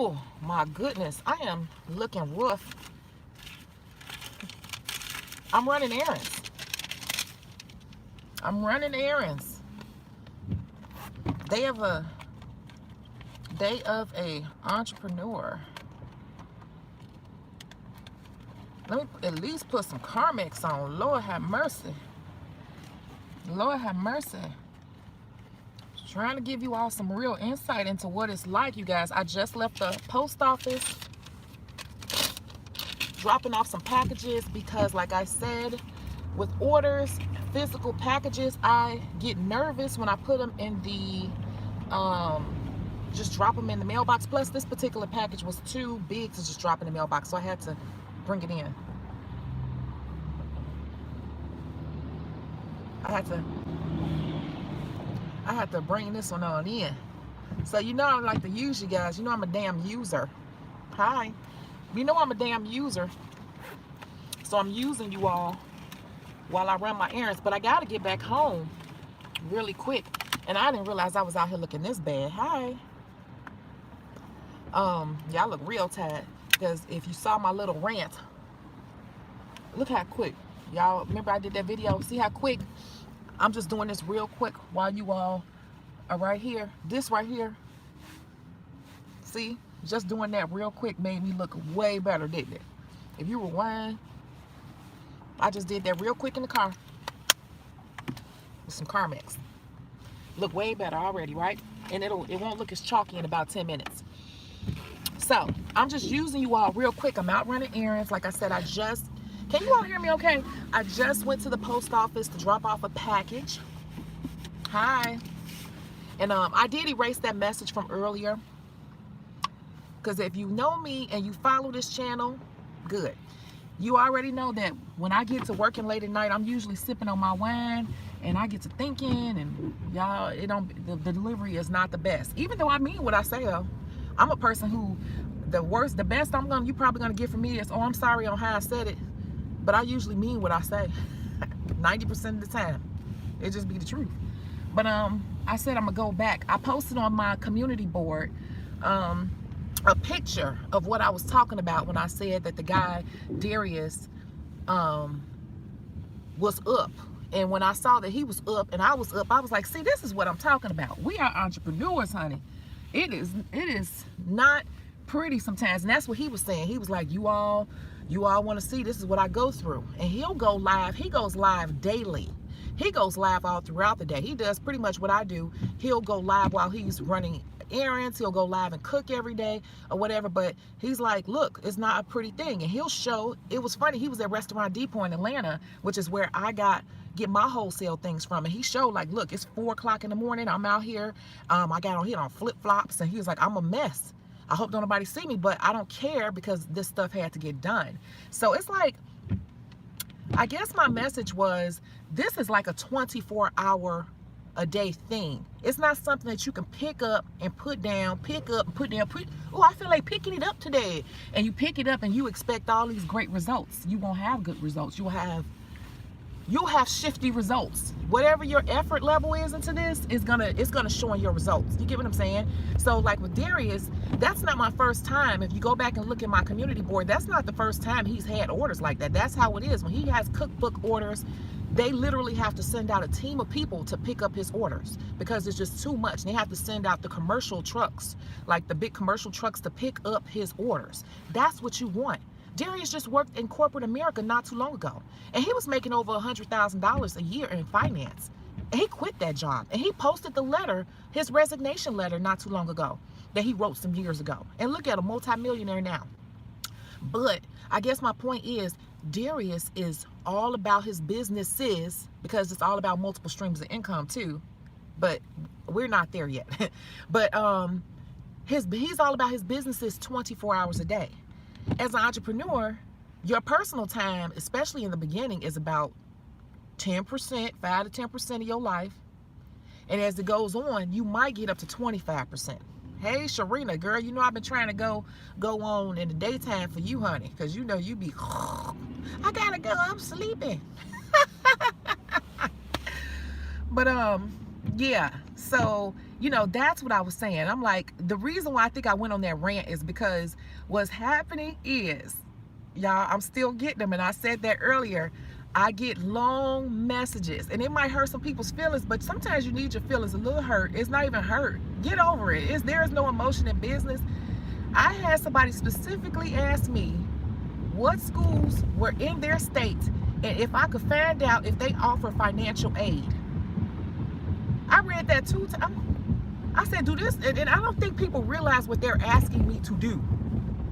Oh my goodness, I am looking rough. I'm running errands. I'm running errands. Day of a entrepreneur. Let me at least put some Carmex on. Lord have mercy. Lord have mercy. Trying to give you all some real insight into what it's like, you guys. I just left the post office, dropping off some packages because, like I said, with orders, physical packages, I get nervous when I put them in the, just drop them in the mailbox. Plus, this particular package was too big to just drop in the mailbox, so I had to bring it in. I had to bring this one on in. So you know I like to use you guys. You know I'm a damn user. Hi. You know I'm a damn user. So I'm using you all while I run my errands. But I got to get back home really quick. And I didn't realize I was out here looking this bad. Hi. Y'all look real tired. Because if you saw my little rant, look how quick. Y'all remember I did that video? See how quick? I'm just doing this real quick while you all are right here. This right here. See? Just doing that real quick made me look way better, didn't it? If you rewind, I just did that real quick in the car with some Carmex. Look way better already, right? And it won't look as chalky in about 10 minutes. So, I'm just using you all real quick. I'm out running errands. Like I said, can you all hear me okay? I just went to the post office to drop off a package. Hi. And I did erase that message from earlier. Because if you know me and you follow this channel, good. You already know that when I get to working late at night, I'm usually sipping on my wine. And I get to thinking. And y'all, the delivery is not the best. Even though I mean what I say, though. I'm a person who, the best you're probably going to get from me is, oh, I'm sorry on how I said it. But I usually mean what I say 90% of the time. It just be the truth. But I said I'm gonna go back. I posted on my community board a picture of what I was talking about when I said that the guy Darius was up. And when I saw that he was up and I was up, I was like, see, this is what I'm talking about. We are entrepreneurs, honey. It is not pretty sometimes. And that's what he was saying. He was like, you all want to see, this is what I go through. And he'll go live. He goes live daily. He goes live all throughout the day. He does pretty much what I do. He'll go live while he's running errands. He'll go live and cook every day or whatever. But he's like, look, it's not a pretty thing. And he'll show, it was funny. He was at Restaurant Depot in Atlanta, which is where I get my wholesale things from. And he showed like, look, it's 4 o'clock in the morning. I'm out here. I got on here on flip-flops. And he was like, I'm a mess. I hope don't nobody see me, but I don't care because this stuff had to get done. So it's like, I guess my message was, this is like a 24-hour a day thing. It's not something that you can pick up and put down, oh, I feel like picking it up today. And you pick it up and you expect all these great results. You won't have good results. You'll have shifty results. Whatever your effort level is into this, it's gonna show in your results. You get what I'm saying? So like with Darius, that's not my first time. If you go back and look at my community board, that's not the first time he's had orders like that. That's how it is. When he has cookbook orders, they literally have to send out a team of people to pick up his orders because it's just too much. And they have to send out the commercial trucks, like the big commercial trucks, to pick up his orders. That's what you want. Darius just worked in corporate America not too long ago. And he was making over $100,000 a year in finance. And he quit that job. And he posted the letter, his resignation letter, not too long ago that he wrote some years ago. And look at him, multimillionaire now. But I guess my point is, Darius is all about his businesses, because it's all about multiple streams of income too. But we're not there yet. But he's all about his businesses 24 hours a day. As an entrepreneur, your personal time, especially in the beginning, is about 10%, 5 to 10% of your life. And as it goes on, you might get up to 25%. Hey, Sharina, girl, you know I've been trying to go on in the daytime for you, honey, because you know you be, I gotta go, I'm sleeping. But yeah, so You know, that's what I was saying. I'm like, the reason why I think I went on that rant is because what's happening is, y'all, I'm still getting them. And I said that earlier. I get long messages, and it might hurt some people's feelings, but sometimes you need your feelings a little hurt. It's not even hurt. Get over it. There is no emotion in business. I had somebody specifically ask me what schools were in their state and if I could find out if they offer financial aid. I read that 2 times. I said, do this, and I don't think people realize what they're asking me to do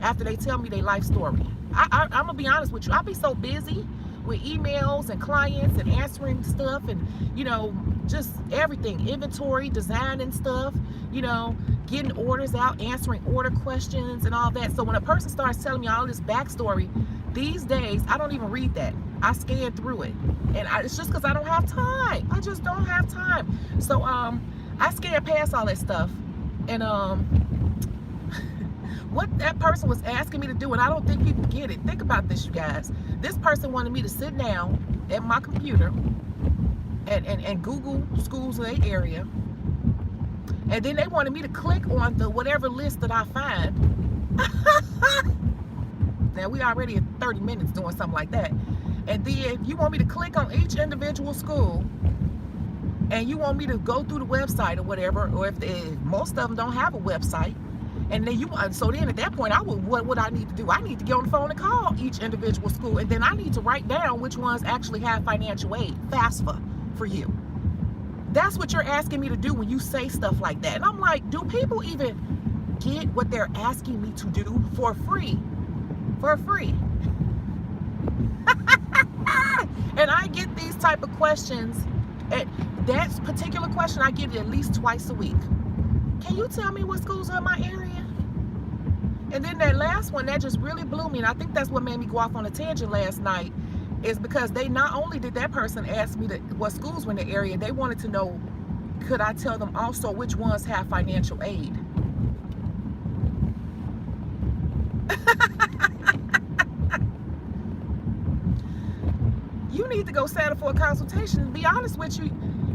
after they tell me their life story. I'm gonna be honest with you. I'll be so busy with emails and clients and answering stuff and, you know, just everything, inventory, design and stuff, you know, getting orders out, answering order questions and all that. So when a person starts telling me all this backstory, these days, I don't even read that. I scan through it. And it's just because I don't have time. I just don't have time. So, I scan past all that stuff, and what that person was asking me to do, and I don't think people get it. Think about this, you guys. This person wanted me to sit down at my computer and Google schools in their area, and then they wanted me to click on the whatever list that I find. Now we already at 30 minutes doing something like that, and then you want me to click on each individual school. And you want me to go through the website or whatever, or if most of them don't have a website, and then so then at that point, what would I need to do? I need to get on the phone and call each individual school, and then I need to write down which ones actually have financial aid, FAFSA, for you. That's what you're asking me to do when you say stuff like that. And I'm like, do people even get what they're asking me to do for free? For free. And I get these type of questions. That particular question, I get it at least twice a week. Can you tell me what schools are in my area? And then that last one, that just really blew me. And I think that's what made me go off on a tangent last night, is because they not only did that person ask me what schools were in the area, they wanted to know, could I tell them also which ones have financial aid? You need to go sign up for a consultation. To be honest with you,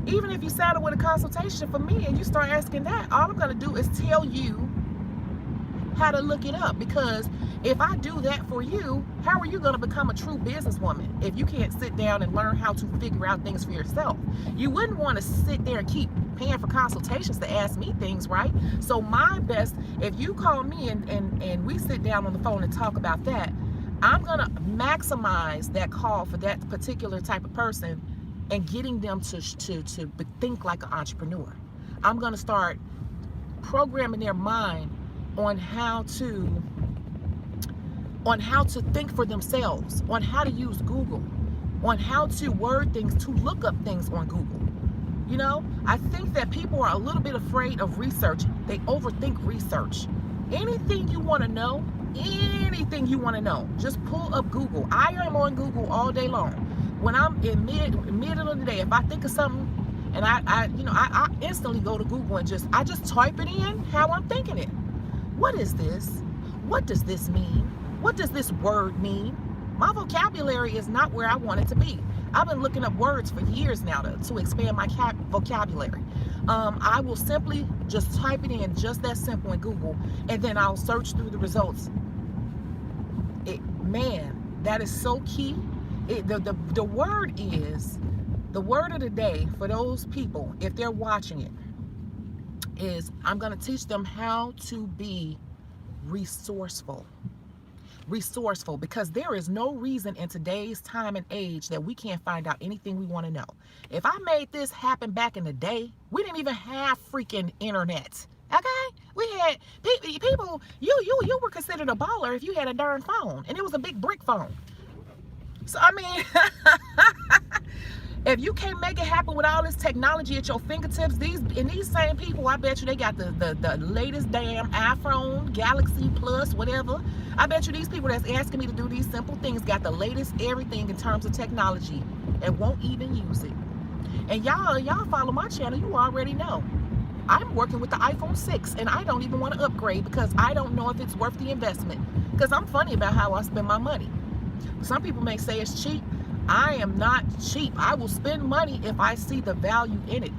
even if you sign up with a consultation for me and you start asking that, all I'm going to do is tell you how to look it up. Because if I do that for you, how are you going to become a true businesswoman if you can't sit down and learn how to figure out things for yourself? You wouldn't want to sit there and keep paying for consultations to ask me things, right? So my best, if you call me and we sit down on the phone and talk about that, I'm going to maximize that call for that particular type of person and getting them to think like an entrepreneur. I'm going to start programming their mind on how to think for themselves, on how to use Google, on how to word things, to look up things on Google. You know, I think that people are a little bit afraid of research. They overthink research. Anything you want to know, just pull up Google. I am on Google all day long. When I'm in middle of the day, if I think of something, and I instantly go to Google and I just type it in how I'm thinking it. What is this? What does this mean? What does this word mean? My vocabulary is not where I want it to be. I've been looking up words for years now to expand my vocabulary. I will simply just type it in, just that simple, in Google, and then I'll search through the results. Man, that is so key. The word of the day for those people, if they're watching it, is I'm going to teach them how to be resourceful. Resourceful, because there is no reason in today's time and age that we can't find out anything we want to know. If I made this happen back in the day, we didn't even have freaking internet. Okay, we had people. You were considered a baller if you had a darn phone, and it was a big brick phone. So I mean, if you can't make it happen with all this technology at your fingertips, these same people, I bet you they got the latest damn iPhone, Galaxy Plus, whatever. I bet you these people that's asking me to do these simple things got the latest everything in terms of technology and won't even use it. And y'all follow my channel, you already know. I'm working with the iPhone 6 and I don't even want to upgrade because I don't know if it's worth the investment, because I'm funny about how I spend my money. Some people may say it's cheap. I am not cheap. I will spend money if I see the value in it.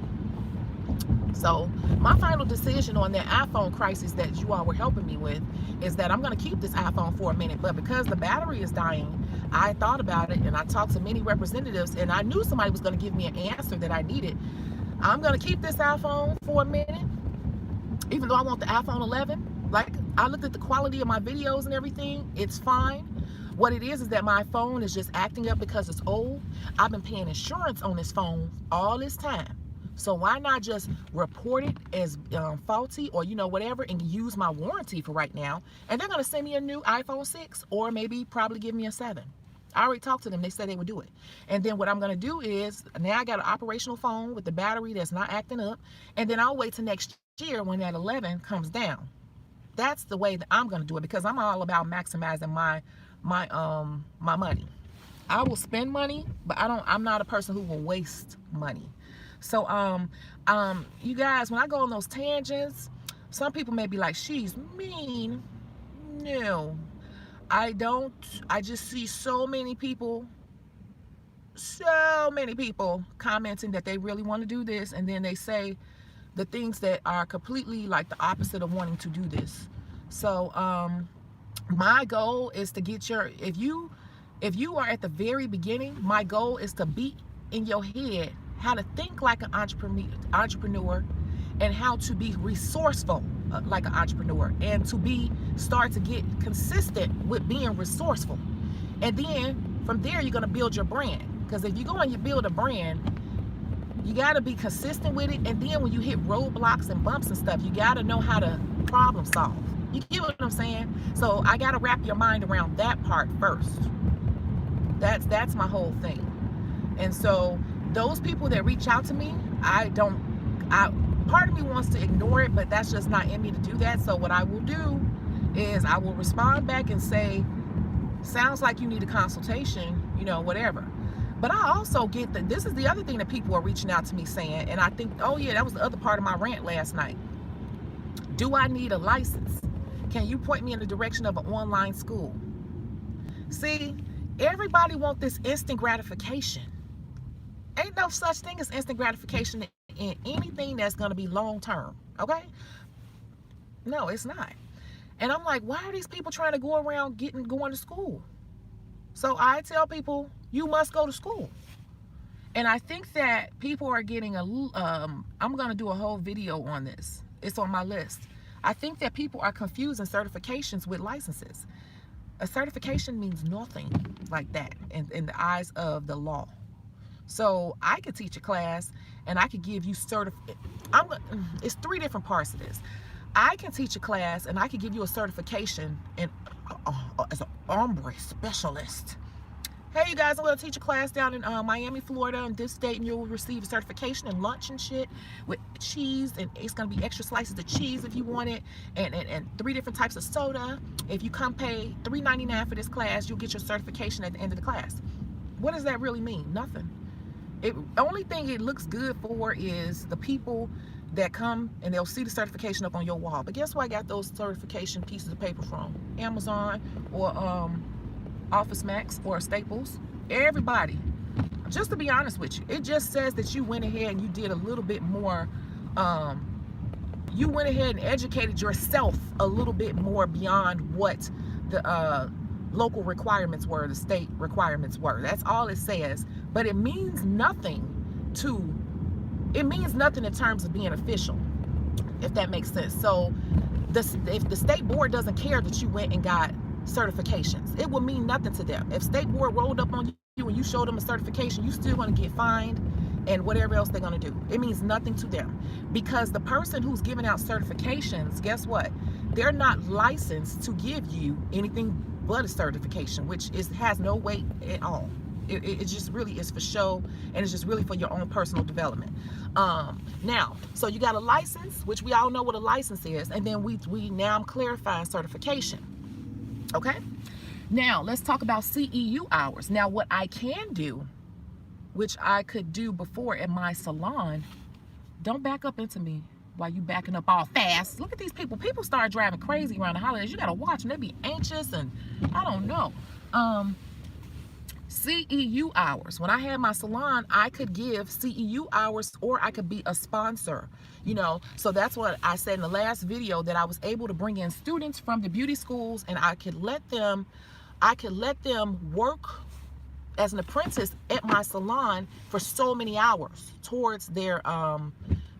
So my final decision on that iPhone crisis that you all were helping me with is that I'm going to keep this iPhone for a minute. But because the battery is dying, I thought about it and I talked to many representatives, and I knew somebody was going to give me an answer that I needed. I'm going to keep this iPhone for a minute, even though I want the iPhone 11. Like, I looked at the quality of my videos and everything. It's fine. What it is that my phone is just acting up because it's old. I've been paying insurance on this phone all this time. So why not just report it as faulty, or, you know, whatever, and use my warranty for right now. And they're going to send me a new iPhone 6, or maybe probably give me a 7. I already talked to them. They said they would do it. And then what I'm going to do is, now I got an operational phone with the battery that's not acting up. And then I'll wait till next year when that 11 comes down. That's the way that I'm going to do it, because I'm all about maximizing my money. I will spend money, but I'm not a person who will waste money. So you guys, when I go on those tangents, some people may be like, she's mean. No, I don't. I just see so many people commenting that they really want to do this, and then they say the things that are completely like the opposite of wanting to do this. So my goal is to get your, if you are at the very beginning, my goal is to beat in your head how to think like an entrepreneur, and how to be resourceful like an entrepreneur, and to start to get consistent with being resourceful. And then from there, you're going to build your brand. Because if you go and you build a brand, you got to be consistent with it. And then when you hit roadblocks and bumps and stuff, you got to know how to problem solve. You get what I'm saying? So I got to wrap your mind around that part first. That's my whole thing. And so those people that reach out to me, part of me wants to ignore it, but that's just not in me to do that. So what I will do is I will respond back and say, sounds like you need a consultation, you know, whatever. But I also get that this is the other thing that people are reaching out to me saying, and I think, oh yeah, that was the other part of my rant last night. Do I need a license? Can you point me in the direction of an online school? See, everybody wants this instant gratification. Ain't no such thing as instant gratification in anything that's going to be long term, okay? No, it's not. And I'm like, why are these people trying to go around going to school? So I tell people, you must go to school. And I think that people are getting I'm going to do a whole video on this. It's on my list. I think that people are confusing certifications with licenses. A certification means nothing like that in the eyes of the law. So I could teach a class and I could give you it's 3 different parts of this. I can teach a class and I could give you a certification as an ombre specialist. Hey, you guys, I'm going to teach a class down in Miami, Florida, in this state, and you'll receive a certification and lunch and shit with cheese, and it's going to be extra slices of cheese if you want it, and 3 different types of soda. If you come pay $3.99 for this class, you'll get your certification at the end of the class. What does that really mean? Nothing. The only thing it looks good for is the people that come and they'll see the certification up on your wall. But guess where I got those certification pieces of paper from? Amazon or Office Max or Staples. Everybody. Just to be honest with you, it just says that you went ahead and you did a little bit more. You went ahead and educated yourself a little bit more beyond what the local requirements were, the state requirements were. That's all it says. But it means nothing in terms of being official, if that makes sense. So if the state board doesn't care that you went and got certifications, it will mean nothing to them. If state board rolled up on you and you showed them a certification, you still going to get fined and whatever else they're going to do. It means nothing to them, because the person who's giving out certifications, guess what? They're not licensed to give you anything but a certification, which has no weight at all. It just really is for show, and it's just really for your own personal development. Now, so you got a license, which we all know what a license is, and then now I'm clarifying certification. Okay? Now, let's talk about CEU hours. Now, what I can do, which I could do before at my salon, don't back up into me while you backing up all fast. Look at these people. People start driving crazy around the holidays. You got to watch them. They be anxious and I don't know. CEU hours. When I had my salon, I could give CEU hours, or I could be a sponsor, you know. So that's what I said in the last video, that I was able to bring in students from the beauty schools, and I could let them work as an apprentice at my salon for so many hours towards their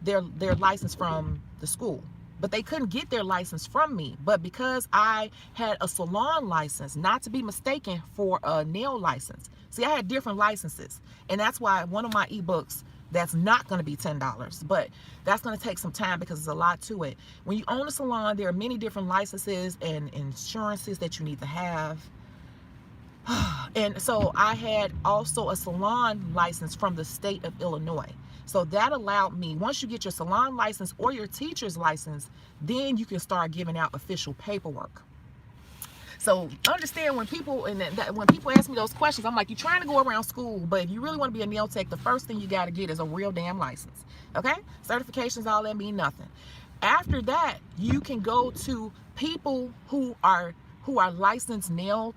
license from the school. But they couldn't get their license from me. But because I had a salon license, not to be mistaken for a nail license. See, I had different licenses. And that's why one of my ebooks, that's not going to be $10. But that's going to take some time because there's a lot to it. When you own a salon, there are many different licenses and insurances that you need to have. And so I had also a salon license from the state of Illinois. So that allowed me, once you get your salon license or your teacher's license, then you can start giving out official paperwork. So understand, when people when people ask me those questions, I'm like, you're trying to go around school, but if you really want to be a nail tech, the first thing you got to get is a real damn license. Okay? Certifications, all that mean nothing. After that, you can go to people who are licensed nail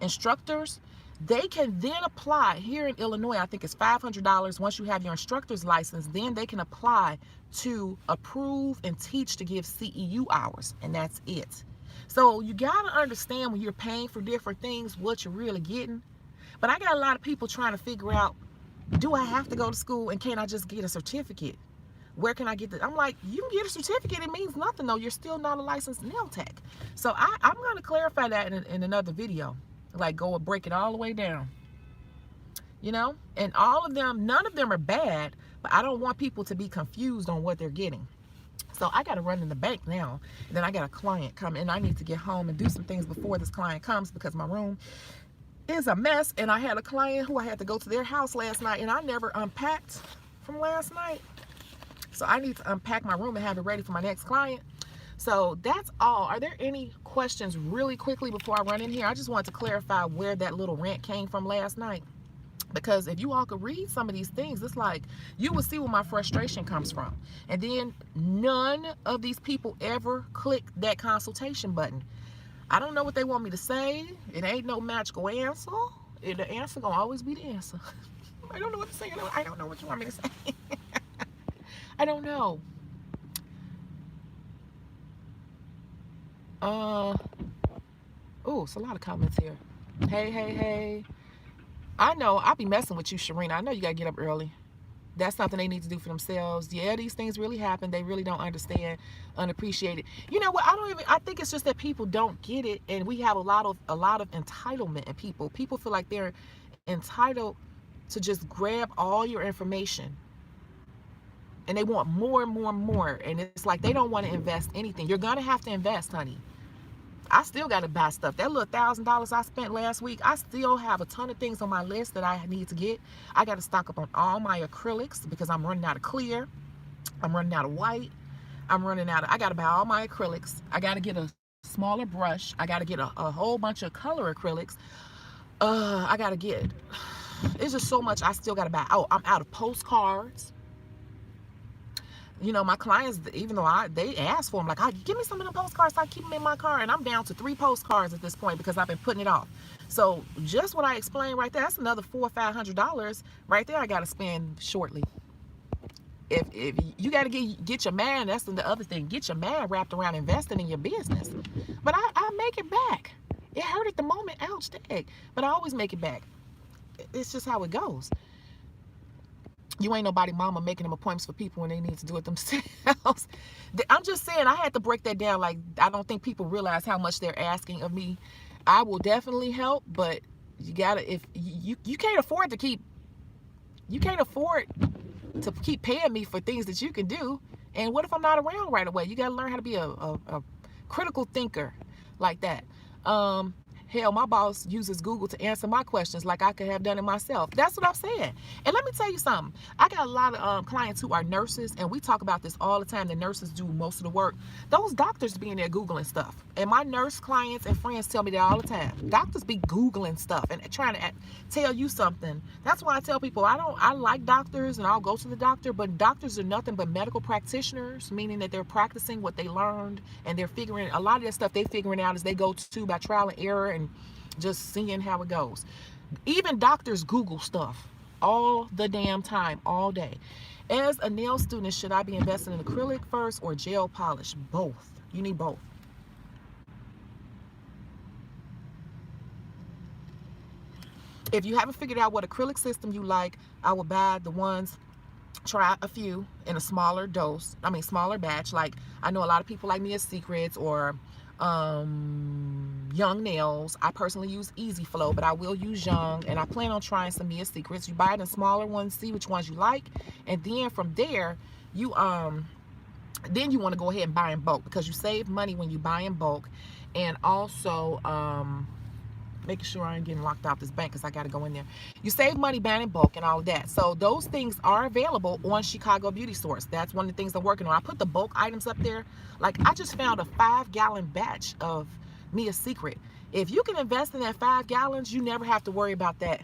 instructors. They can then apply here in Illinois. I think it's $500 once you have your instructor's license. Then they can apply to approve and teach to give CEU hours, and that's it. So you got to understand, when you're paying for different things, what you're really getting. But I got a lot of people trying to figure out, do I have to go to school, and can't I just get a certificate? Where can I get that? I'm like, you can get a certificate. It means nothing, though. You're still not a licensed nail tech. So I'm going to clarify that in another video. Like, go and break it all the way down, you know. And all of them, none of them are bad, but I don't want people to be confused on what they're getting. So I got to run in the bank now. And then I got a client come in. I need to get home and do some things before this client comes, because my room is a mess. And I had a client who I had to go to their house last night, and I never unpacked from last night. So I need to unpack my room and have it ready for my next client. So that's all. Are there any questions really quickly before I run in here? I just wanted to clarify where that little rant came from last night. Because if you all could read some of these things, it's like, you will see where my frustration comes from. And then none of these people ever click that consultation button. I don't know what they want me to say. It ain't no magical answer. The answer gonna always be the answer. I don't know what to say. I don't know what you want me to say. I don't know. Oh, it's a lot of comments here. Hey. I know, I'll be messing with you, Sharina. I know you gotta get up early. That's something they need to do for themselves. Yeah, these things really happen. They really don't understand, unappreciate it. You know what? I think it's just that people don't get it, and we have a lot of entitlement in people. People feel like they're entitled to just grab all your information. And they want more and more and more. And it's like they don't want to invest anything. You're gonna have to invest, honey. I still got to buy stuff. That little $1,000 I spent last week, I still have a ton of things on my list that I need to get. I got to stock up on all my acrylics because I'm running out of clear. I'm running out of white. I got to buy all my acrylics. I got to get a smaller brush. I got to get a whole bunch of color acrylics. I got to get, it's just so much I still got to buy. Oh, I'm out of postcards. You know, my clients, even though they ask for them, like, give me some of the postcards, so I keep them in my car, and I'm down to 3 postcards at this point because I've been putting it off. So just what I explained right there, that's another $400 or $500 right there I got to spend shortly. If you got to get your mind, that's the other thing, get your mind wrapped around investing in your business. But I make it back. It hurt at the moment, ouch, dang, but I always make it back. It's just how it goes. You ain't nobody mama making them appointments for people when they need to do it themselves. I'm just saying, I had to break that down. Like, I don't think people realize how much they're asking of me. I will definitely help, but you gotta, if you can't afford to keep, paying me for things that you can do. And what if I'm not around right away? You gotta learn how to be a critical thinker like that. Hell, my boss uses Google to answer my questions like I could have done it myself. That's what I'm saying. And let me tell you something. I got a lot of clients who are nurses, and we talk about this all the time. The nurses do most of the work. Those doctors be in there Googling stuff. And my nurse clients and friends tell me that all the time. Doctors be Googling stuff and trying to tell you something. That's why I tell people I like doctors and I'll go to the doctor, but doctors are nothing but medical practitioners, meaning that they're practicing what they learned, and they're figuring, a lot of that stuff they figuring out as they go to by trial and error and just seeing how it goes. Even doctors Google stuff all the damn time, all day. As a nail student, should I be investing in acrylic first or gel polish? Both. You need both. If you haven't figured out what acrylic system you like, I would buy the ones, try a few in a smaller dose, smaller batch. Like, I know a lot of people like Mia Secrets or Young Nails. I personally use Easy Flow, but I will use Young, and I plan on trying some Mia Secrets. You buy it in smaller ones, see which ones you like, and then from there, you want to go ahead and buy in bulk, because you save money when you buy in bulk. And also making sure I ain't getting locked out this bank, because I got to go in there. You save money buying in bulk and all of that. So those things are available on Shecago Beauty Source. That's one of the things I'm working on. I put the bulk items up there. Like, I just found a 5-gallon batch of Mia Secret. If you can invest in that 5 gallons, you never have to worry about that,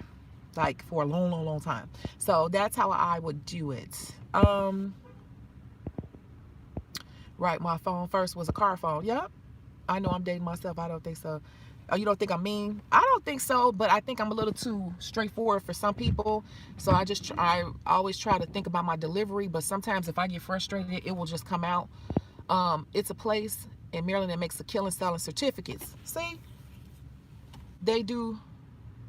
like, for a long, long, long time. So that's how I would do it. Right, my phone first was a car phone. Yep. I know I'm dating myself. I don't think so. Oh, you don't think I'm mean? I don't think so, but I think I'm a little too straightforward for some people. So I always try to think about my delivery, but sometimes if I get frustrated, it will just come out. It's a place in Maryland that makes a killing selling certificates. See? They do,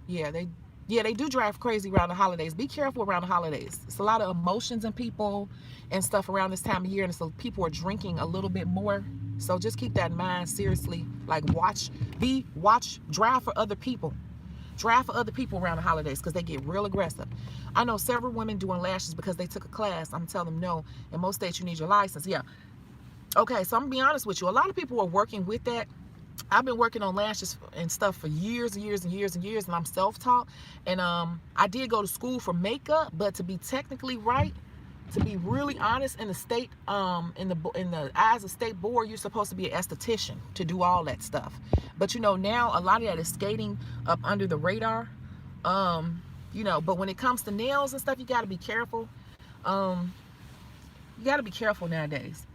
yeah, they do drive crazy around the holidays. Be careful around the holidays. It's a lot of emotions in people and stuff around this time of year, and so people are drinking a little bit more. So just keep that in mind. Seriously, like, drive for other people. Drive for other people around the holidays, because they get real aggressive. I know several women doing lashes because they took a class. I'm telling them no. In most states, you need your license. Yeah. Okay, so I'm gonna be honest with you. A lot of people are working with that. I've been working on lashes and stuff for years and years and years and years, and I'm self-taught. And I did go to school for makeup, but to be technically right, to be really honest, in the state, in the eyes of state board, you're supposed to be an esthetician to do all that stuff. But you know, now a lot of that is skating up under the radar. You know, but when it comes to nails and stuff, you got to be careful. You got to be careful nowadays.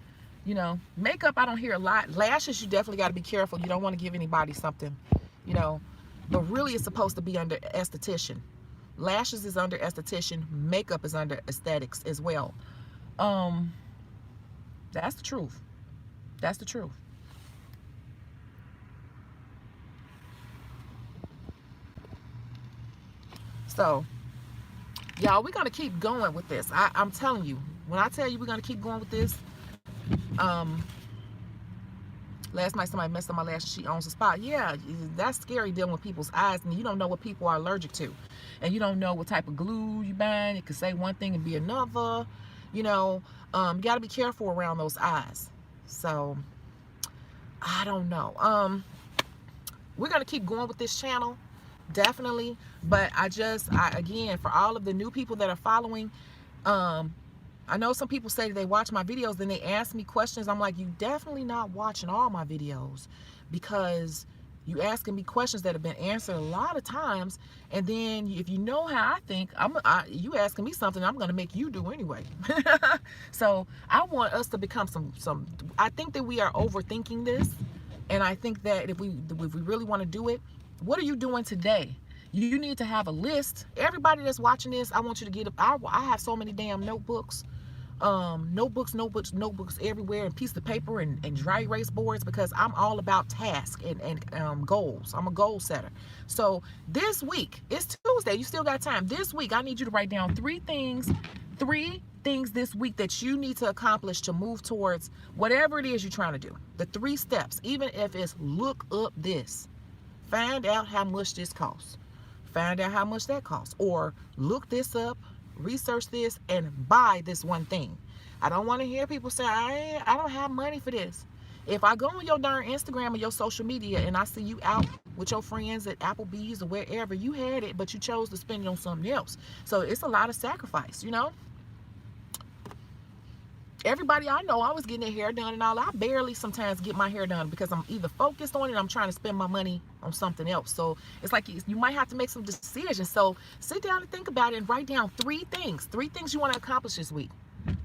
You know, makeup, I don't hear a lot. Lashes, you definitely got to be careful. You don't want to give anybody something, you know. But really, it's supposed to be under esthetician. Lashes is under esthetician. Makeup is under aesthetics as well. That's the truth. That's the truth. So, y'all, we're going to keep going with this. I'm telling you. When I tell you we're going to keep going with this, last night somebody messed up my lashes. She owns a spot. Yeah, that's scary, dealing with people's eyes, and you don't know what people are allergic to, and you don't know what type of glue you buying. It could say one thing and be another. You know, you got to be careful around those eyes. So I don't know. We're gonna keep going with this channel, definitely. But again, for all of the new people that are following, I know some people say they watch my videos, then they ask me questions. I'm like, you definitely not watching all my videos, because you asking me questions that have been answered a lot of times, and then if you know how I think, you asking me something I'm going to make you do anyway. So I want us to become I think that we are overthinking this, and I think that if we really want to do it, what are you doing today? You need to have a list. Everybody that's watching this, I want you to get up. I have so many damn notebooks. Notebooks everywhere, and pieces of paper and dry erase boards, because I'm all about task and goals. I'm a goal setter. So this week, it's Tuesday, you still got time. This week, I need you to write down three things this week that you need to accomplish to move towards whatever it is you're trying to do. The 3 steps, even if it's look up this, find out how much this costs, find out how much that costs, or look this up, research this, and buy this one thing. I don't want to hear people say, I don't have money for this. If I go on your darn Instagram or your social media and I see you out with your friends at Applebee's or wherever, you had it, but you chose to spend it on something else. So it's a lot of sacrifice, you know. Everybody I know, I was getting their hair done and all. I barely sometimes get my hair done because I'm either focused on it or I'm trying to spend my money on something else. So it's like you might have to make some decisions. So sit down and think about it and write down 3 things you want to accomplish this week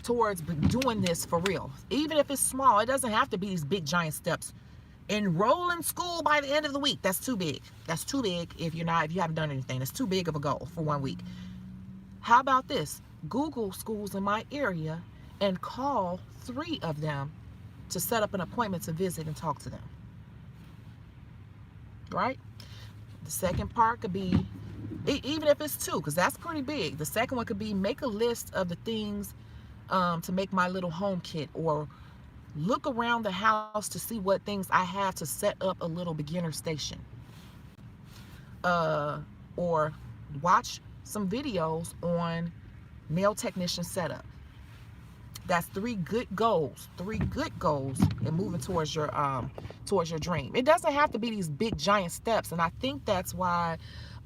towards doing this for real. Even if it's small, it doesn't have to be these big giant steps. Enroll in school by the end of the week. That's too big. That's too big if you haven't done anything. That's too big of a goal for 1 week. How about this? Google schools in my area and call 3 of them to set up an appointment to visit and talk to them. Right? The second part could be, even if it's 2, because that's pretty big. The second one could be make a list of the things to make my little home kit, or look around the house to see what things I have to set up a little beginner station. Or watch some videos on nail technician setup. That's 3 good goals. 3 good goals in moving towards your dream. It doesn't have to be these big giant steps, and I think that's why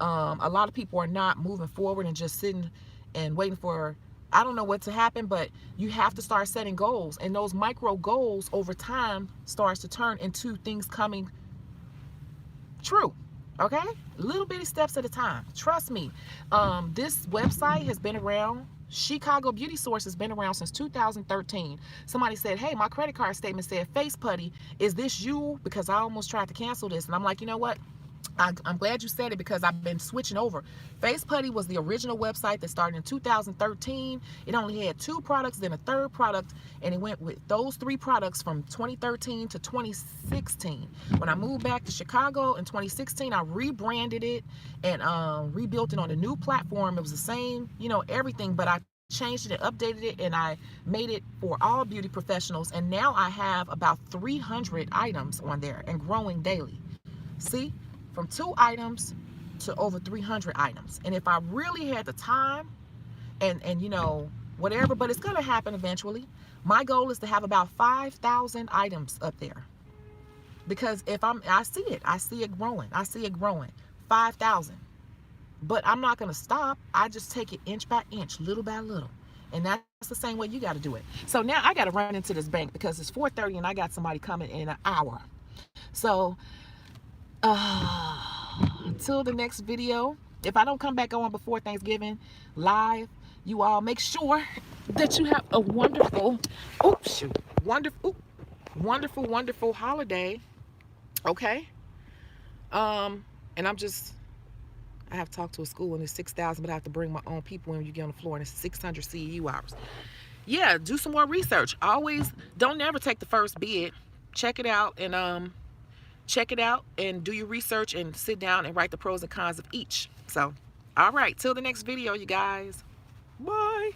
a lot of people are not moving forward and just sitting and waiting for, I don't know what to happen, but you have to start setting goals, and those micro goals over time starts to turn into things coming true. Okay, little bitty steps at a time. Trust me. This website has been around. Shecago Beauty Source has been around since 2013. Somebody said, hey, my credit card statement said Face Putty. Is this you? Because I almost tried to cancel this. And I'm like, you know what? I'm glad you said it, because I've been switching over. Face Putty was the original website that started in 2013. It only had 2 products, then a 3rd product, and it went with those 3 products from 2013 to 2016. When I moved back to Chicago in 2016, I rebranded it and rebuilt it on a new platform. It was the same, you know, everything, but I changed it and updated it, and I made it for all beauty professionals. And now I have about 300 items on there and growing daily. See? From 2 items to over 300 items. And if I really had the time and you know, whatever, but it's going to happen eventually. My goal is to have about 5,000 items up there. Because if I see it growing. I see it growing. 5,000. But I'm not going to stop. I just take it inch by inch, little by little. And that's the same way you got to do it. So now I got to run into this bank because it's 4:30 and I got somebody coming in an hour. So until the next video, if I don't come back on before Thanksgiving live, you all make sure that you have a wonderful, wonderful holiday. Okay. And I have talked to a school and it's 6,000, but I have to bring my own people when you get on the floor, and it's 600 CEU hours. Yeah, do some more research. Always, don't never take the first bid. Check it out and do your research and sit down and write the pros and cons of each. So, all right, till the next video, you guys. Bye.